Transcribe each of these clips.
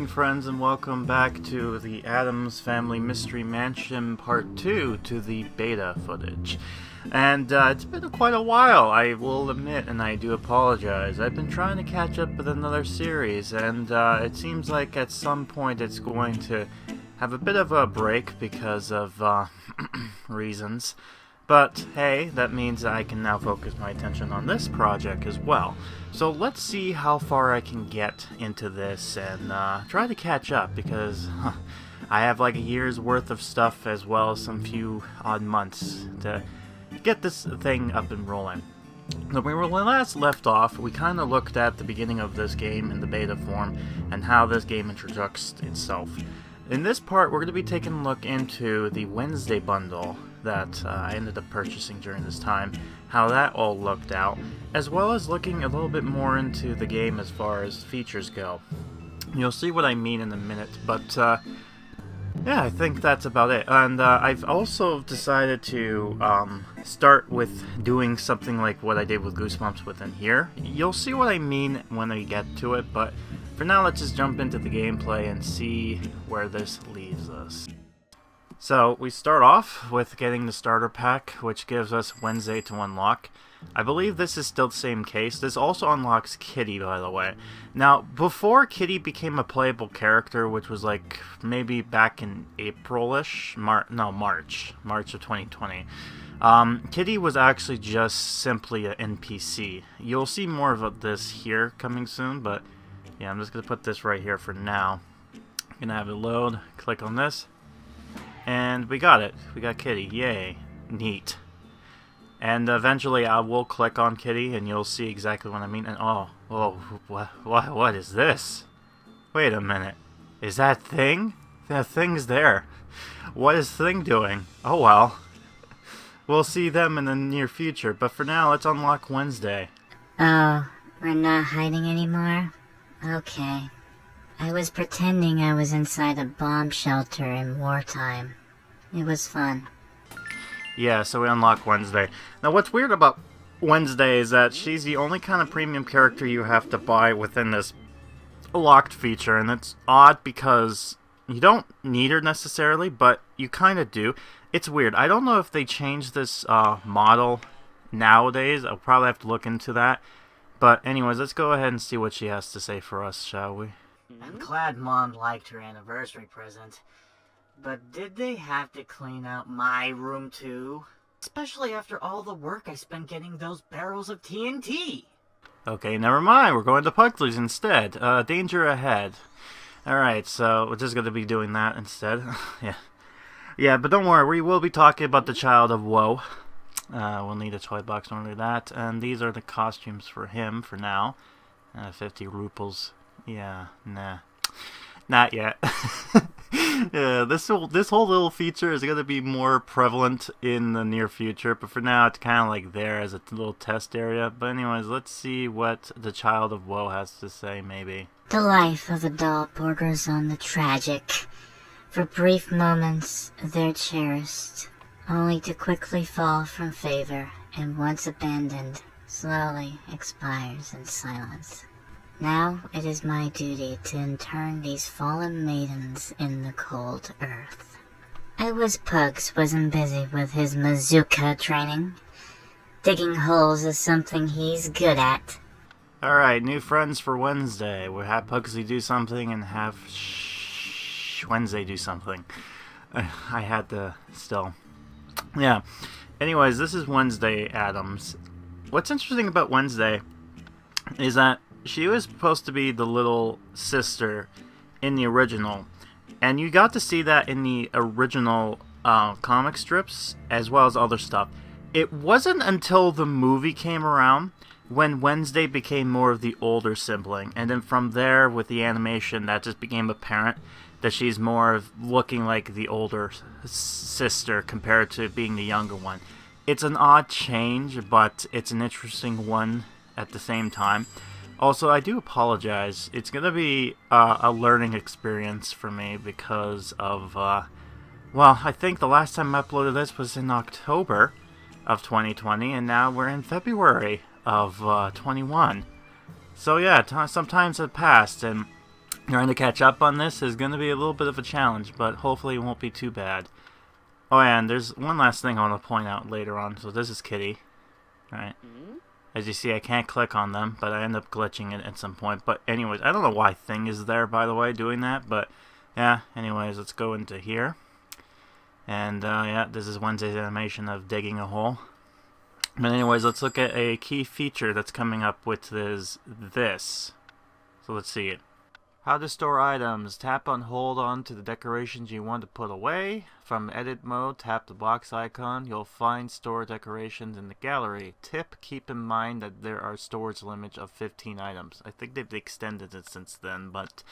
friends, and welcome back to the Addams Family Mystery Mansion Part 2 to the beta footage. And it's been quite a while, I will admit, and I do apologize. I've been trying to catch up with another series, and it seems like at some point it's going to have a bit of a break because of reasons. But hey, that means I can now focus my attention on this project as well. So let's see how far I can get into this and try to catch up, because I have like a year's worth of stuff as well as some few odd months to get this thing up and rolling. So when we last left off, we kind of looked at the beginning of this game in the beta form and how this game introduced itself. In this part, we're going to be taking a look into the Wednesday bundle that I ended up purchasing during this time, how that all looked out, as well as looking a little bit more into the game as far as features go. You'll see what I mean in a minute, but yeah, I think that's about it. And I've also decided to start with doing something like what I did with Goosebumps within here. You'll see what I mean when I get to it, but for now, let's just jump into the gameplay and see where this leaves us. So, we start off with getting the starter pack, which gives us Wednesday to unlock. I believe this is still the same case. This also unlocks Kitty, by the way. Now, before Kitty became a playable character, which was like maybe back in April-ish? March of 2020. Kitty was actually just simply an NPC. You'll see more of this here coming soon, but yeah, I'm just going to put this right here for now. I'm going to have it load, click on this. And we got it. We got Kitty. Yay. Neat. And eventually I will click on Kitty and you'll see exactly what I mean. And what is this? Wait a minute. Is that Thing? That Thing's there. What is Thing doing? Oh well. We'll see them in the near future. But for now, let's unlock Wednesday. Oh, we're not hiding anymore? Okay. I was pretending I was inside a bomb shelter in wartime. It was fun. Yeah, so we unlock Wednesday. Now what's weird about Wednesday is that she's the only kind of premium character you have to buy within this locked feature, and it's odd because you don't need her necessarily, but you kind of do. It's weird. I don't know if they changed this model nowadays. I'll probably have to look into that. But anyways, let's go ahead and see what she has to say for us, shall we? I'm glad Mom liked her anniversary present. But did they have to clean out my room too? Especially after all the work I spent getting those barrels of TNT. Okay, never mind. We're going to Pugsley's instead. Danger ahead. Alright, so we're just going to be doing that instead. Yeah, but don't worry. We will be talking about the Child of Woe. We'll need a toy box in order to do that. And these are the costumes for him for now. 50 ruples. Yeah, nah. Not yet. Yeah, this whole little feature is going to be more prevalent in the near future, but for now it's kind of like there as a little test area. But anyways, let's see what the Child of Woe has to say, maybe. The life of a doll borders on the tragic. For brief moments, they're cherished, only to quickly fall from favor, and once abandoned, slowly expires in silence. Now it is my duty to intern these fallen maidens in the cold earth. I wish Pugs wasn't busy with his Mazuka training. Digging holes is something he's good at. Alright, new friends for Wednesday. We'll have Pugsley do something and have Wednesday do something. I had to still. Yeah. Anyways, this is Wednesday Addams. What's interesting about Wednesday is that she was supposed to be the little sister in the original, and you got to see that in the original comic strips as well as other stuff. It wasn't until the movie came around when Wednesday became more of the older sibling, and then from there with the animation that just became apparent that she's more of looking like the older sister compared to being the younger one. It's an odd change, but it's an interesting one at the same time. Also, I do apologize. It's going to be a learning experience for me because of, well, I think the last time I uploaded this was in October of 2020, and now we're in February of 21. So yeah, some times have passed, and Trying to catch up on this is going to be a little bit of a challenge, but hopefully it won't be too bad. Oh, yeah, and there's one last thing I want to point out later on. So this is Kitty. Right. As you see, I can't click on them, but I end up glitching it at some point. But anyways, I don't know why Thing is there, by the way, doing that. But yeah, anyways, let's go into here. And yeah, this is Wednesday's animation of digging a hole. But anyways, let's look at a key feature that's coming up with this. So let's see it. How to store items. Tap and hold on to the decorations you want to put away. From edit mode, tap the box icon. You'll find store decorations in the gallery. Tip, keep in mind that there are storage limits of 15 items. I think they've extended it since then, but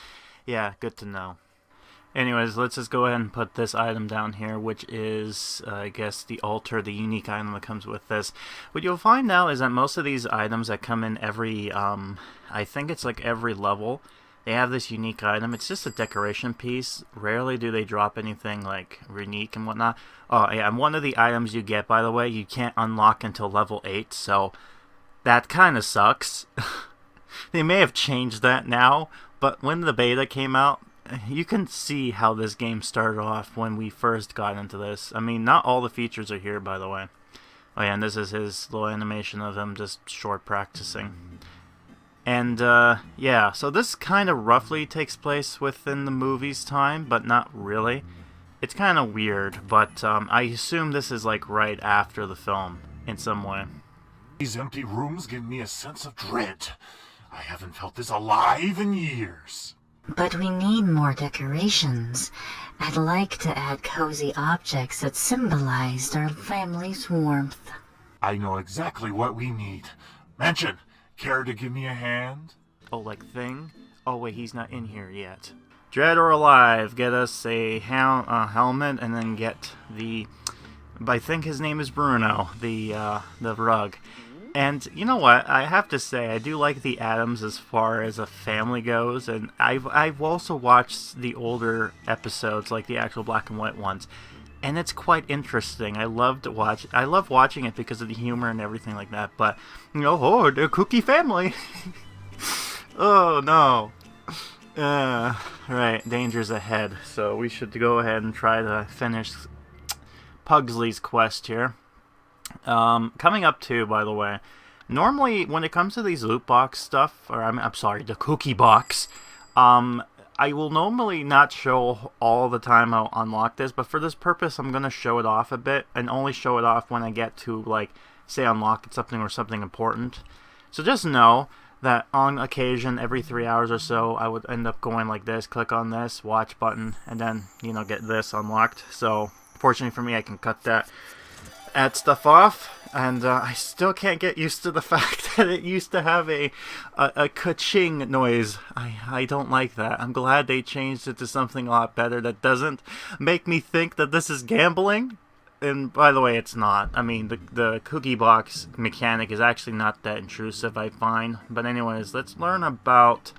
yeah, good to know. Anyways, let's just go ahead and put this item down here, which is, I guess, the altar, the unique item that comes with this. What you'll find now is that most of these items that come in every, I think it's like every level, they have this unique item. It's just a decoration piece. Rarely do they drop anything like unique and whatnot. Oh yeah, and one of the items you get, by the way, you can't unlock until level 8, so that kind of sucks. They may have changed that now, but when the beta came out, you can see how this game started off when we first got into this. I mean, not all the features are here, by the way. Oh yeah, and this is his little animation of him just short practicing. And, yeah, so this kind of roughly takes place within the movie's time, but not really. It's kind of weird, but I assume this is, like, right after the film, in some way. These empty rooms give me a sense of dread. I haven't felt this alive in years. But we need more decorations. I'd like to add cozy objects that symbolized our family's warmth. I know exactly what we need. Mansion, care to give me a hand? Oh, like Thing? Oh, wait, he's not in here yet. Dead or alive, get us a helmet, and then get the... I think his name is Bruno, the rug. And you know what? I have to say, I do like the Addams as far as a family goes, and I've also watched the older episodes, like the actual black and white ones, and it's quite interesting. I love watching it because of the humor and everything like that. But you know, oh, they're a cookie family. Oh no. Right, dangers ahead. So we should go ahead and try to finish Pugsley's quest here. Coming up too, by the way. Normally, when it comes to these loot box stuff, or I'm sorry, the cookie box, I will normally not show all the time I'll unlock this, but for this purpose, I'm gonna show it off a bit, and only show it off when I get to, like, say unlock something or something important. So just know that on occasion, every 3 hours or so, I would end up going like this, click on this, watch button, and then, you know, get this unlocked. So, fortunately for me, I can cut that, add stuff off, and I still can't get used to the fact that it used to have a ka-ching noise. I don't like that. I'm glad they changed it to something a lot better that doesn't make me think that this is gambling. And by the way, it's not. I mean, the cookie box mechanic is actually not that intrusive, I find. But anyways, let's learn about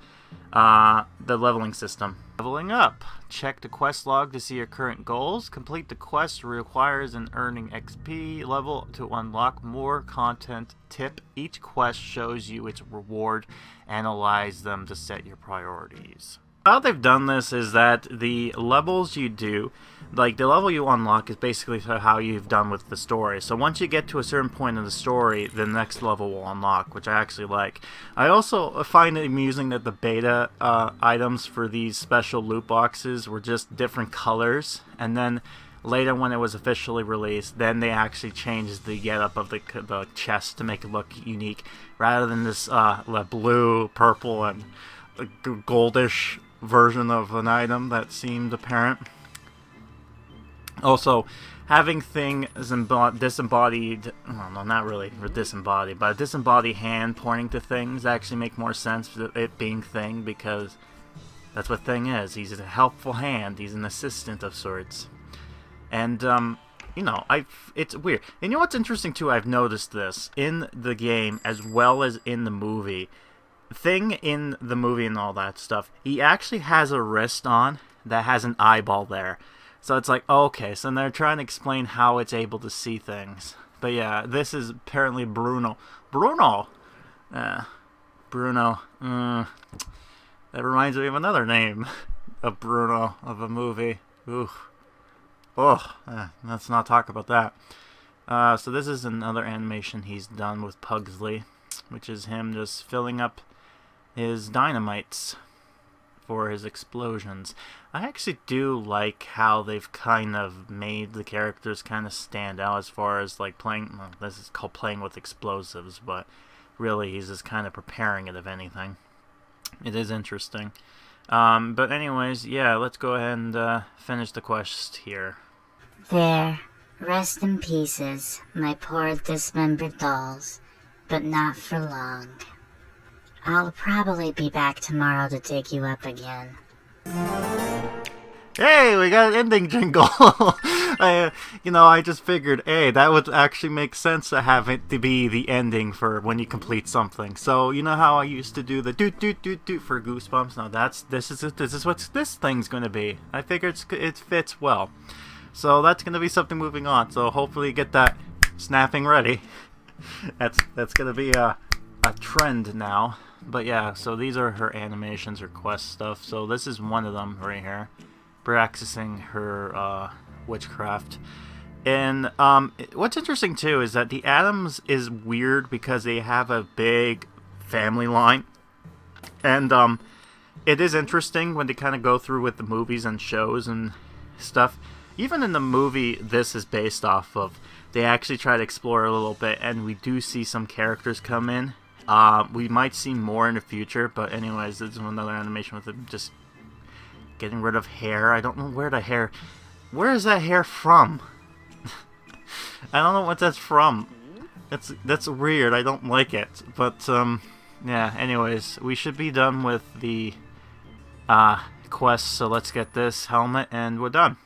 the leveling system. Leveling up. Check the quest log to see your current goals. Complete the quest requires an earning XP level to unlock more content. Tip. Each quest shows you its reward. Analyze them to set your priorities. How they've done this is that the levels you do, like the level you unlock is basically how you've done with the story. So once you get to a certain point in the story, the next level will unlock, which I actually like. I also find it amusing that the beta items for these special loot boxes were just different colors, and then later when it was officially released, then they actually changed the getup of the chest to make it look unique, rather than this blue, purple, and goldish version of an item that seemed apparent. Also, having things disembodied, well, no, not really disembodied, but a disembodied hand pointing to things actually make more sense for it being Thing, because that's what Thing is. He's a helpful hand. He's an assistant of sorts. And, you know, it's weird. And you know what's interesting too? I've noticed this in the game as well as in the movie. Thing in the movie and all that stuff, he actually has a wrist on that has an eyeball there. So it's like, okay, so they're trying to explain how it's able to see things. But yeah, this is apparently Bruno. Bruno! That reminds me of another name of Bruno of a movie. Ooh. Oh, let's not talk about that. So this is another animation he's done with Pugsley, which is him just filling up his dynamites for his explosions. I actually do like how they've kind of made the characters kind of stand out as far as like playing, well, this is called playing with explosives, but really he's just kind of preparing it if anything. It is interesting. But anyways, yeah, let's go ahead and finish the quest here. There, rest in pieces, my poor dismembered dolls, but not for long. I'll probably be back tomorrow to dig you up again. Hey, we got an ending jingle! I just figured, hey, that would actually make sense to have it to be the ending for when you complete something. So, you know how I used to do the doot for Goosebumps? Now this is what this thing's gonna be. I figured it fits well. So that's gonna be something moving on. So hopefully get that snapping ready. That's gonna be a trend now. But yeah, so these are her animations, her quest stuff. So this is one of them right here. Practicing her witchcraft. And what's interesting too is that the Addams is weird because they have a big family line. And it is interesting when they kind of go through with the movies and shows and stuff. Even in the movie this is based off of, they actually try to explore a little bit, and we do see some characters come in. We might see more in the future, but anyways, this is another animation with them just getting rid of hair. I don't know where is that hair from? I don't know what that's from. That's weird. I don't like it. But yeah, anyways, we should be done with the quest, so let's get this helmet and we're done.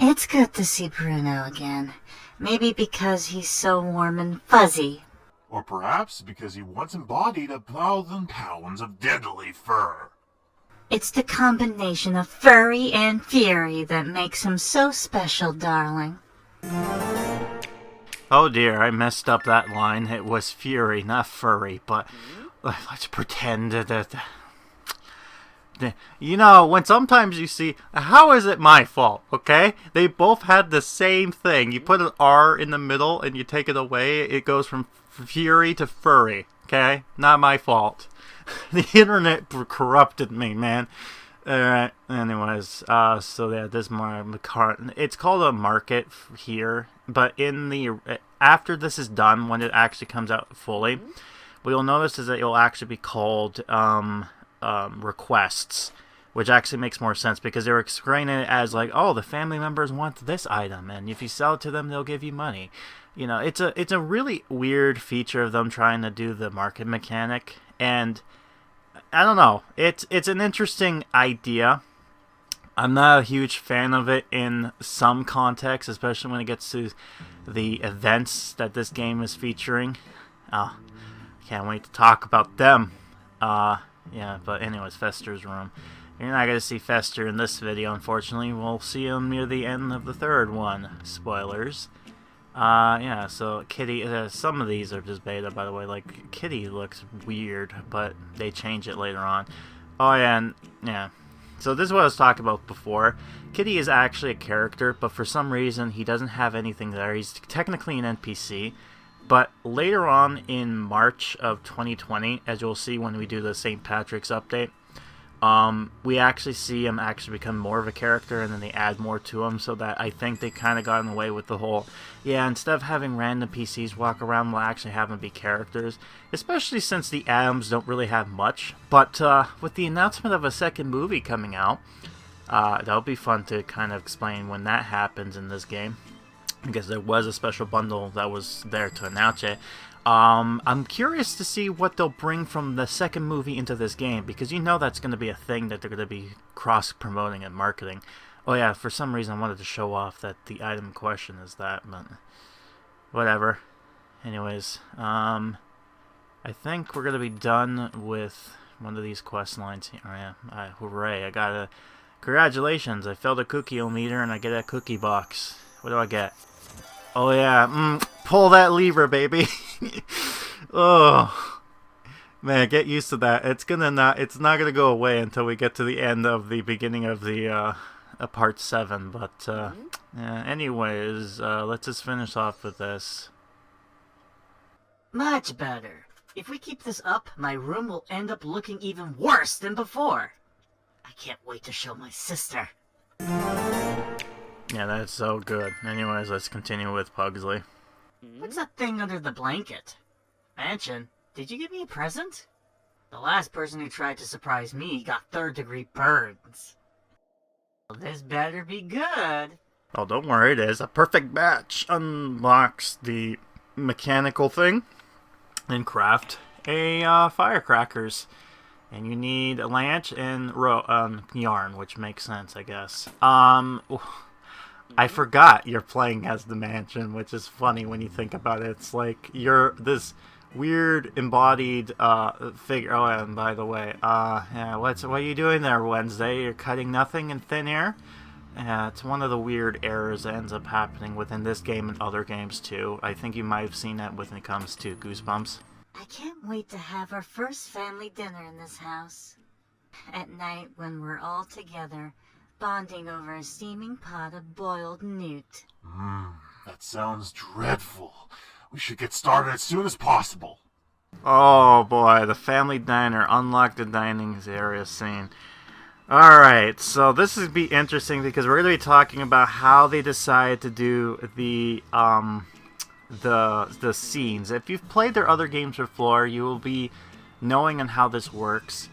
It's good to see Bruno again. Maybe because he's so warm and fuzzy. Or perhaps because he once embodied 1,000 pounds of deadly fur. It's the combination of furry and fury that makes him so special, darling. Oh dear, I messed up that line. It was fury, not furry, but let's pretend that... You know, when sometimes you see... How is it my fault, okay? They both had the same thing. You put an R in the middle and you take it away, it goes from fury to furry, okay? Not my fault. The internet corrupted me, man. Alright, anyways, so yeah, this it's called a market here, but in the, after this is done, when it actually comes out fully, what you'll notice is that it'll actually be called, requests, which actually makes more sense, because they were explaining it as like, oh, the family members want this item, and if you sell it to them, they'll give you money. You know, it's a really weird feature of them trying to do the market mechanic, and I don't know. It's an interesting idea. I'm not a huge fan of it in some contexts, especially when it gets to the events that this game is featuring. Can't wait to talk about them. Yeah, but anyways, Fester's room. You're not going to see Fester in this video, unfortunately. We'll see him near the end of the third one. Spoilers. Yeah, so Kitty, some of these are just beta, by the way. Like, Kitty looks weird, but they change it later on. Oh, yeah, and, yeah. So this is what I was talking about before. Kitty is actually a character, but for some reason, he doesn't have anything there. He's technically an NPC, but later on in March of 2020, as you'll see when we do the St. Patrick's update, we actually see him actually become more of a character, and then they add more to him, so that I think they kind of got away with the whole, yeah, instead of having random PCs walk around, we'll actually have them be characters, especially since the Addams don't really have much. But with the announcement of a second movie coming out, that'll be fun to kind of explain when that happens in this game, because there was a special bundle that was there to announce it. I'm curious to see what they'll bring from the second movie into this game, because you know that's going to be a thing that they're going to be cross-promoting and marketing. Oh yeah, for some reason I wanted to show off that the item in question is that, but whatever. Anyways, I think we're going to be done with one of these quest lines here. Oh yeah, hooray, I got a... Congratulations, I filled a cookie-o-meter and I get a cookie box. What do I get? Oh yeah, pull that lever, baby. Oh, Man, get used to that. It's not gonna go away until we get to the end of the beginning of the part 7. But anyways, let's just finish off with this. Much better. If we keep this up, my room will end up looking even worse than before. I can't wait to show my sister. Yeah, that's so good. Anyways, let's continue with Pugsley. What's that thing under the blanket? Mansion, did you give me a present? The last person who tried to surprise me got 3rd-degree burns. Well, this better be good. Oh, don't worry, it is. A perfect match unlocks the mechanical thing and craft a firecrackers. And you need a lance and yarn, which makes sense, I guess. I forgot you're playing as the mansion, which is funny when you think about it. It's like you're this weird embodied figure. Oh, and by the way, yeah, what are you doing there, Wednesday? You're cutting nothing in thin air? It's one of the weird errors that ends up happening within this game and other games too. I think you might have seen that when it comes to Goosebumps. I can't wait to have our first family dinner in this house. At night when we're all together, bonding over a steaming pot of boiled newt. That sounds dreadful. We should get started as soon as possible. Oh boy, the family diner. Unlock the dining area scene. Alright, so this is be interesting because we're going to be talking about how they decided to do the scenes. If you've played their other games before, you will be knowing on how this works.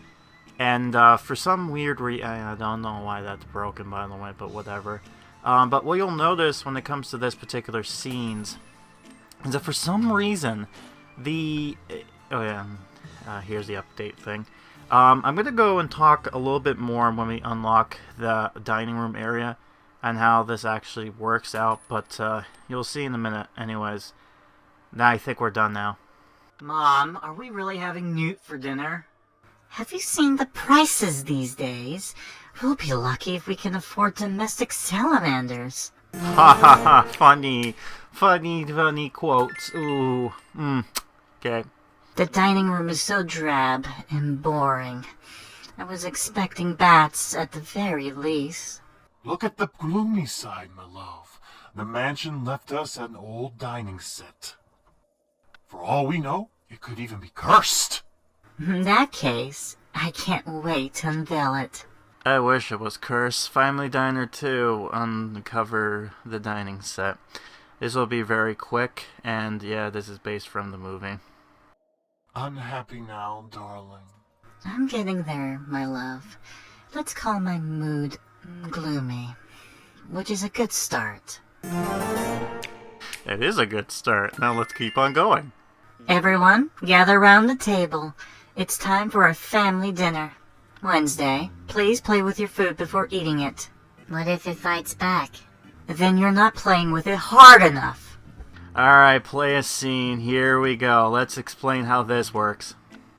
And for some weird I don't know why that's broken, by the way, but whatever. But what you'll notice when it comes to this particular scenes is that for some reason here's the update thing. I'm going to go and talk a little bit more when we unlock the dining room area and how this actually works out, but you'll see in a minute. Anyways, I think we're done now. Mom, are we really having newt for dinner? Have you seen the prices these days? We'll be lucky if we can afford domestic salamanders. Ha ha ha, funny quotes. Ooh, okay. The dining room is so drab and boring. I was expecting bats at the very least. Look at the gloomy side, my love. The mansion left us an old dining set. For all we know, it could even be cursed. In that case, I can't wait to unveil it. I wish it was cursed. Family Diner 2, uncover the dining set. This will be very quick, and yeah, this is based from the movie. Unhappy now, darling. I'm getting there, my love. Let's call my mood gloomy, which is a good start. It is a good start. Now let's keep on going. Everyone, gather round the table. It's time for our family dinner. Wednesday, please play with your food before eating it. What if it fights back? Then you're not playing with it hard enough. Alright, play a scene. Here we go. Let's explain how this works.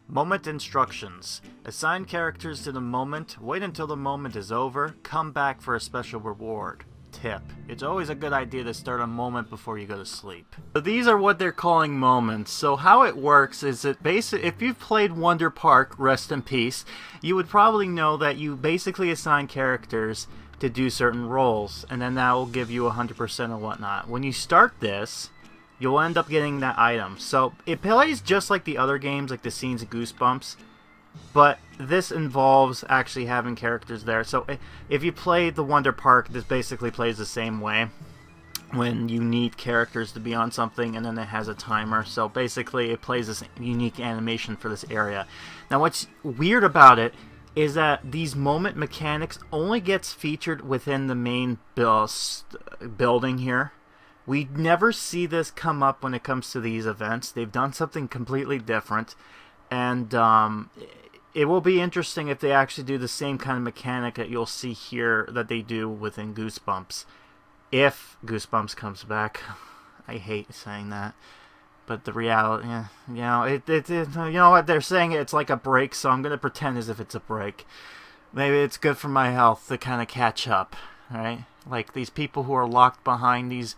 Moment instructions. Assign characters to the moment. Wait until the moment is over. Come back for a special reward. Tip. It's always a good idea to start a moment before you go to sleep. So these are what they're calling moments. So how it works is that if you've played Wonder Park, rest in peace, you would probably know that you basically assign characters to do certain roles, and then that will give you 100% or whatnot. When you start this, you'll end up getting that item. So it plays just like the other games, like the scenes of Goosebumps, but this involves actually having characters there. So if you play the Wonder Park, this basically plays the same way. When you need characters to be on something, and then it has a timer. So basically it plays this unique animation for this area. Now what's weird about it is that these moment mechanics only gets featured within the main building here. We never see this come up when it comes to these events. They've done something completely different, and it will be interesting if they actually do the same kind of mechanic that you'll see here that they do within Goosebumps. If Goosebumps comes back. I hate saying that. But the reality, you know, you know what, they're saying it's like a break, so I'm going to pretend as if it's a break. Maybe it's good for my health to kind of catch up, right? Like these people who are locked behind these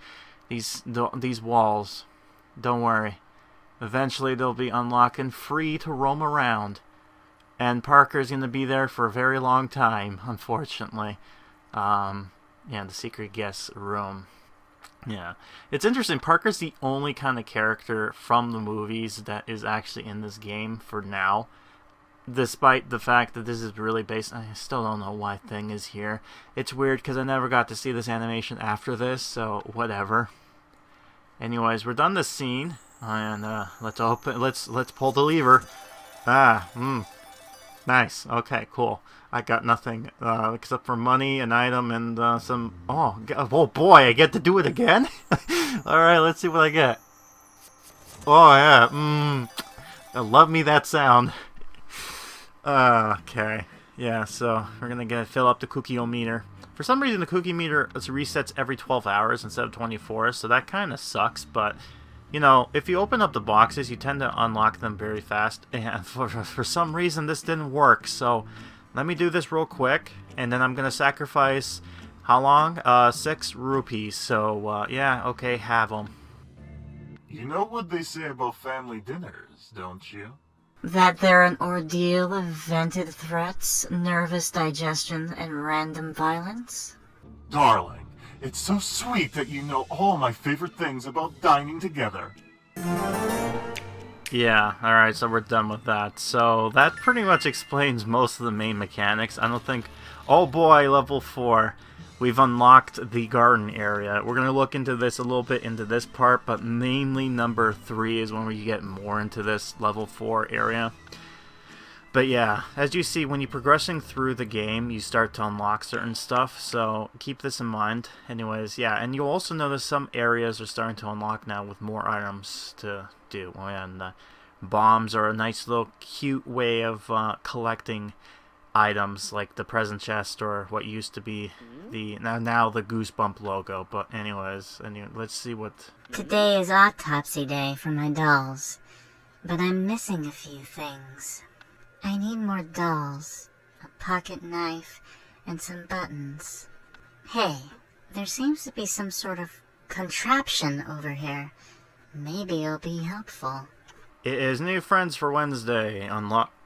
walls. Don't worry. Eventually they'll be unlocked and free to roam around. And Parker's going to be there for a very long time, unfortunately. Yeah, the secret guest room. Yeah. It's interesting, Parker's the only kind of character from the movies that is actually in this game for now. Despite the fact that this is really based... I still don't know why Thing is here. It's weird because I never got to see this animation after this, so whatever. Anyways, we're done this scene. And let's pull the lever. Nice. Okay, cool. I got nothing except for money, an item, and some... Oh boy, I get to do it again? Alright, let's see what I get. Oh, yeah. I love me that sound. Okay. Yeah, so we're going to fill up the cookie-o-meter. For some reason, the cookie meter resets every 12 hours instead of 24, so that kind of sucks, but... You know, if you open up the boxes, you tend to unlock them very fast. And for some reason, this didn't work. So, let me do this real quick. And then I'm going to sacrifice, how long? 6 rupees. So, yeah, okay, have them. You know what they say about family dinners, don't you? That they're an ordeal of vented threats, nervous digestion, and random violence? Darling. It's so sweet that you know all my favorite things about dining together. Yeah, alright, so we're done with that. So, that pretty much explains most of the main mechanics. I don't think... Oh boy, level 4. We've unlocked the garden area. We're going to look into this a little bit into this part, but mainly number 3 is when we get more into this level 4 area. But yeah, as you see, when you're progressing through the game, you start to unlock certain stuff, so keep this in mind. Anyways, yeah, and you'll also notice some areas are starting to unlock now with more items to do. And bombs are a nice little cute way of collecting items, like the present chest or what used to be the now the Goosebump logo. But anyways, let's see what... Today is autopsy day for my dolls, but I'm missing a few things. I need more dolls, a pocket knife, and some buttons. Hey, there seems to be some sort of contraption over here. Maybe it'll be helpful. It is new friends for Wednesday.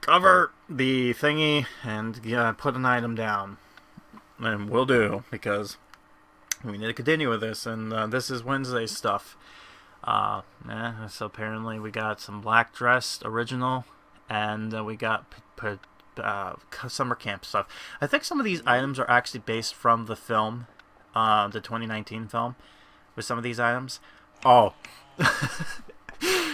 Cover the thingy and put an item down. And we'll do, because we need to continue with this, and this is Wednesday stuff. So apparently we got some black dress original. And we got summer camp stuff. I think some of these items are actually based from the film, the 2019 film, with some of these items. Oh,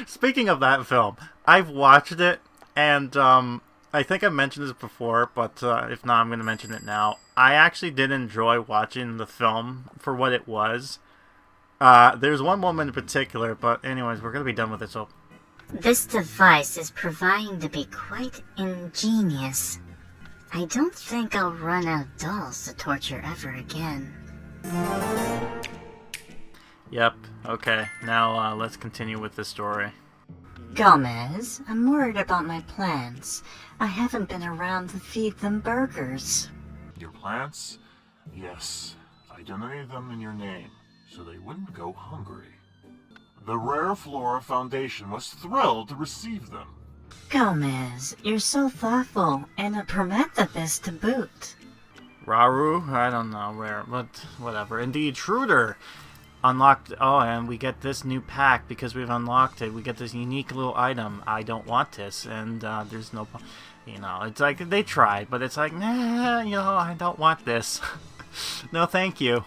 speaking of that film, I've watched it, and I think I mentioned this before, but if not, I'm going to mention it now. I actually did enjoy watching the film for what it was. There's one moment in particular, but anyways, we're going to be done with it, so... This device is proving to be quite ingenious. I don't think I'll run out of dolls to torture ever again. Yep, okay. Now let's continue with the story. Gomez, I'm worried about my plants. I haven't been around to feed them burgers. Your plants? Yes, I donated them in your name, so they wouldn't go hungry. The Rare Flora Foundation was thrilled to receive them. Gomez, you're so thoughtful, and a philanthropist to boot. Raru? I don't know where, but whatever. Indeed, Schroeder unlocked. Oh, and we get this new pack because we've unlocked it. We get this unique little item. I don't want this, and there's no, it's like they tried, but it's like, nah, I don't want this. No, thank you.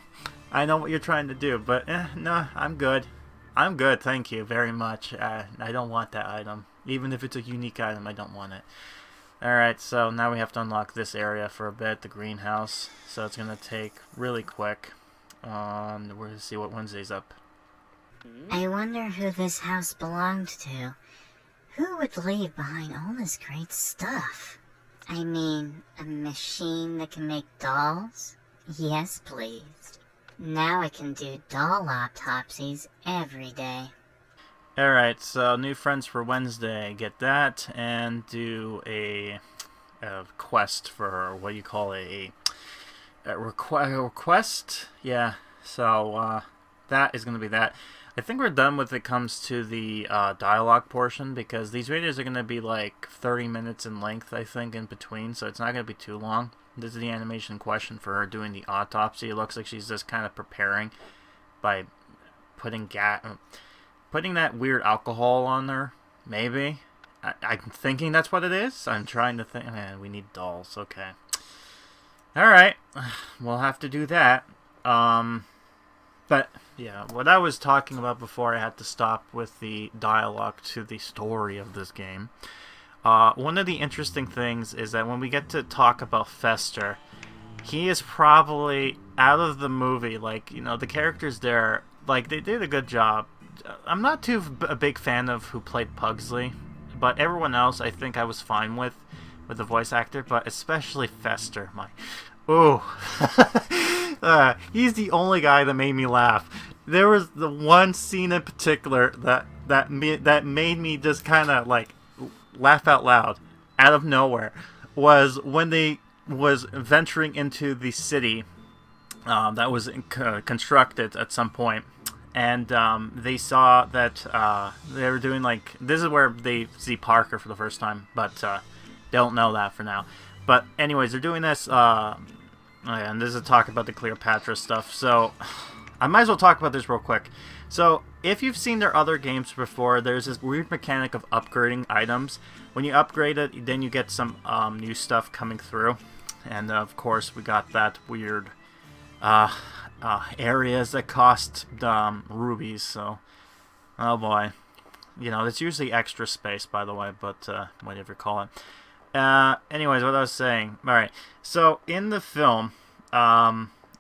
I know what you're trying to do, but no, I'm good. I'm good, thank you very much. I don't want that item. Even if it's a unique item, I don't want it. Alright, so now we have to unlock this area for a bit, the greenhouse. So it's going to take really quick. We're going to see what Wednesday's up. I wonder who this house belonged to. Who would leave behind all this great stuff? I mean, a machine that can make dolls? Yes, please. Now I can do doll autopsies every day. Alright, so new friends for Wednesday. Get that and do a quest for her. What do you call it? A request? Yeah, so that is going to be that. I think we're done when it comes to the dialogue portion, because these videos are going to be like 30 minutes in length, I think, in between, so it's not going to be too long. This is the animation question for her doing the autopsy. It looks like she's just kind of preparing by putting that weird alcohol on her, maybe. I'm thinking that's what it is. I'm trying to think. Man, we need dolls. Okay. Alright. We'll have to do that. But, yeah, what I was talking about before I had to stop with the dialogue to the story of this game. One of the interesting things is that when we get to talk about Fester, he is probably, out of the movie, like, you know, the characters there, like, they did a good job. I'm not a big fan of who played Pugsley, but everyone else I think I was fine with the voice actor, but especially Fester. Ooh. He's the only guy that made me laugh. There was the one scene in particular that made me just kind of like laugh out loud, out of nowhere, was when they was venturing into the city that was constructed at some point, and they saw that they were doing like, this is where they see Parker for the first time, but they don't know that for now. But anyways, they're doing this. And this is a talk about the Cleopatra stuff, so I might as well talk about this real quick. So, if you've seen their other games before, there's this weird mechanic of upgrading items. When you upgrade it, then you get some new stuff coming through. And, of course, we got that weird areas that cost rubies, so... Oh, boy. You know, it's usually extra space, by the way, but whatever you call it. Anyways, what I was saying. Alright, so in the film,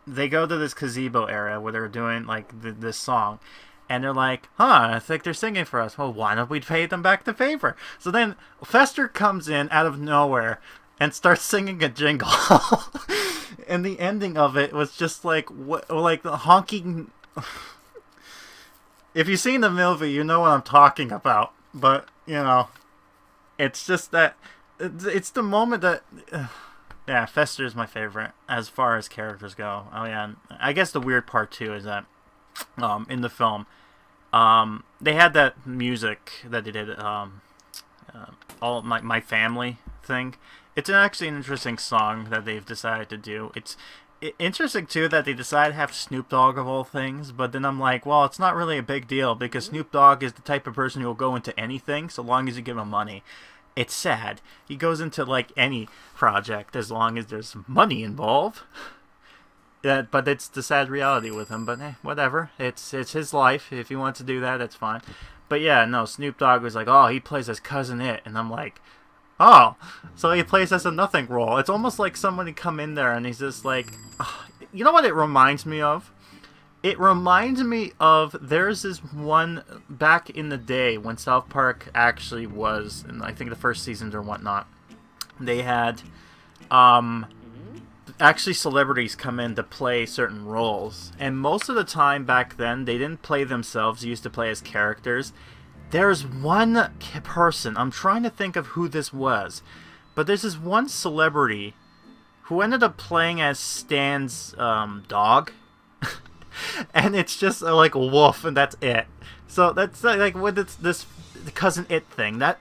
they go to this gazebo area where they're doing, like, this song. And they're like, I think they're singing for us. Well, why don't we pay them back the favor? So then Fester comes in out of nowhere and starts singing a jingle. And the ending of it was just like, like the honking... If you've seen the movie, you know what I'm talking about. But, you know, it's just that... It's the moment that... yeah, Fester is my favorite as far as characters go. Oh, yeah. I guess the weird part, too, is that in the film, they had that music that they did, all my family thing. It's actually an interesting song that they've decided to do. It's interesting, too, that they decided to have Snoop Dogg of all things, but then I'm like, well, it's not really a big deal, because Snoop Dogg is the type of person who will go into anything so long as you give him money. It's sad. He goes into, like, any project as long as there's money involved. Yeah, but it's the sad reality with him. But whatever. It's his life. If he wants to do that, that's fine. But yeah, no, Snoop Dogg was like, oh, he plays as Cousin It. And I'm like, oh, so he plays as a nothing role. It's almost like somebody come in there and he's just like, you know what it reminds me of? It reminds me of, there's this one back in the day when South Park actually was, in I think the first seasons or whatnot, they had actually celebrities come in to play certain roles. And most of the time back then, they didn't play themselves, they used to play as characters. There's one person, I'm trying to think of who this was, but there's this one celebrity who ended up playing as Stan's dog. And it's just like a wolf, and that's it. So that's like what it's this Cousin It thing. That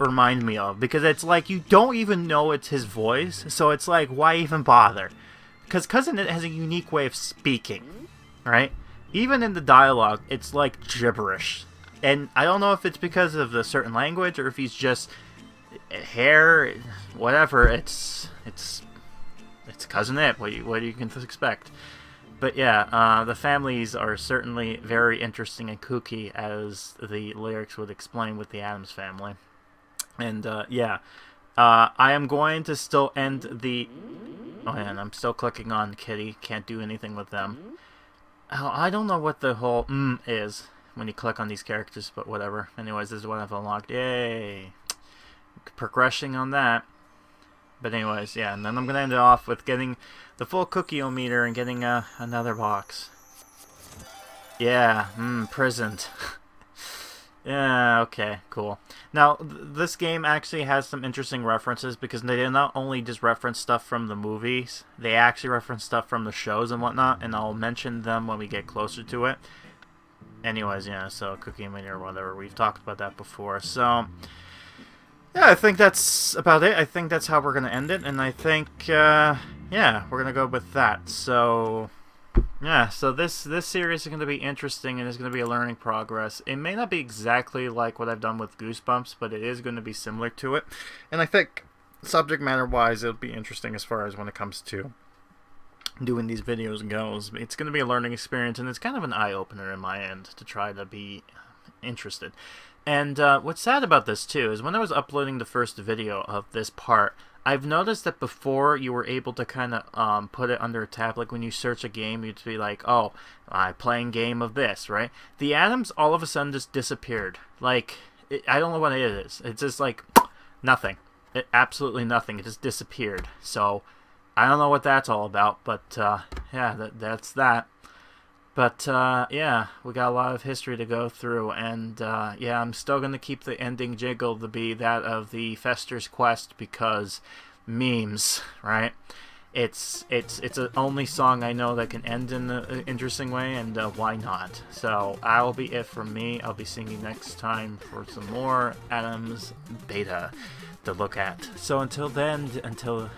reminds me of, because it's like you don't even know it's his voice. So it's like, why even bother? Because Cousin It has a unique way of speaking, right? Even in the dialogue, it's like gibberish, and I don't know if it's because of the certain language or if he's just hair, whatever. It's Cousin It. What you can expect. But yeah, the families are certainly very interesting and kooky, as the lyrics would explain with the Addams family. And yeah, I am going to still end the... Oh, and I'm still clicking on Kitty. Can't do anything with them. Oh, I don't know what the whole is when you click on these characters, but whatever. Anyways, this is what I've unlocked. Yay! Progressing on that. But anyways, yeah, and then I'm going to end it off with getting the full cookie-o-meter and getting another box. Yeah, prisoned. Yeah, okay, cool. Now, this game actually has some interesting references, because they not only just reference stuff from the movies, they actually reference stuff from the shows and whatnot, and I'll mention them when we get closer to it. anyways, yeah, so Cookie Mania or whatever, we've talked about that before. So, yeah, I think that's about it. I think that's how we're going to end it, and I think, yeah, we're going to go with that. So, yeah, so this series is going to be interesting, and it's going to be a learning progress. It may not be exactly like what I've done with Goosebumps, but it is going to be similar to it. And I think, subject matter-wise, it'll be interesting as far as when it comes to doing these videos goes. It's going to be a learning experience, and it's kind of an eye-opener in my end to try to be interested. And what's sad about this, too, is when I was uploading the first video of this part, I've noticed that before you were able to kind of put it under a tab, like when you search a game, you'd be like, oh, I'm playing game of this, right? The Addams all of a sudden just disappeared. Like, I don't know what it is. It's just like, nothing. Absolutely nothing. It just disappeared. So, I don't know what that's all about, but yeah, that's that. But, yeah, we got a lot of history to go through, and, yeah, I'm still going to keep the ending jiggle to be that of the Fester's Quest, because memes, right? It's the only song I know that can end in an interesting way, and why not? So, that'll be it from me. I'll be seeing you next time for some more Addams beta to look at. So, until then, until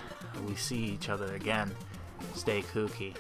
we see each other again, stay kooky.